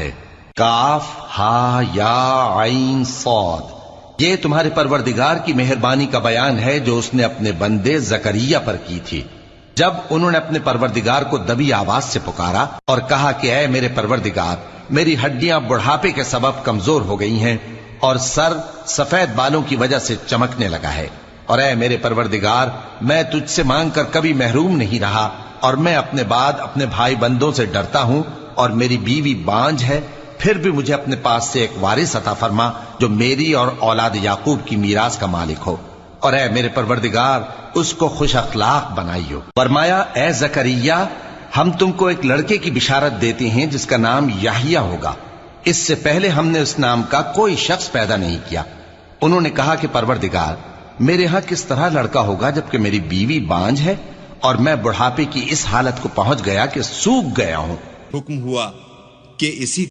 ہے، کاف ہا یا عین صاد، یہ تمہارے پروردگار کی مہربانی کا بیان ہے جو اس نے اپنے بندے زکریا پر کی تھی جب انہوں نے اپنے پروردگار کو دبی آواز سے پکارا اور کہا کہ اے میرے پروردگار، میری ہڈیاں بڑھاپے کے سبب کمزور ہو گئی ہیں اور سر سفید بالوں کی وجہ سے چمکنے لگا ہے، اور اے میرے پروردگار، میں تجھ سے مانگ کر کبھی محروم نہیں رہا، اور میں اپنے بعد اپنے بھائی بندوں سے ڈرتا ہوں، اور میری بیوی بانجھ ہے، پھر بھی مجھے اپنے پاس سے ایک وارث عطا فرما جو میری اور اولاد یعقوب کی میراث کا مالک ہو، اور اے میرے پروردگار اس کو خوش اخلاق بنائیو۔ فرمایا اے زکریا، ہم تم کو ایک لڑکے کی بشارت دیتے ہیں جس کا نام یحییٰ ہوگا، اس سے پہلے ہم نے اس نام کا کوئی شخص پیدا نہیں کیا۔ انہوں نے کہا کہ پروردگار، میرے ہاں کس طرح لڑکا ہوگا جبکہ میری بیوی بانجھ ہے اور میں بڑھاپے کی اس حالت کو پہنچ گیا کہ سوکھ گیا ہوں۔ حکم ہوا کہ اسی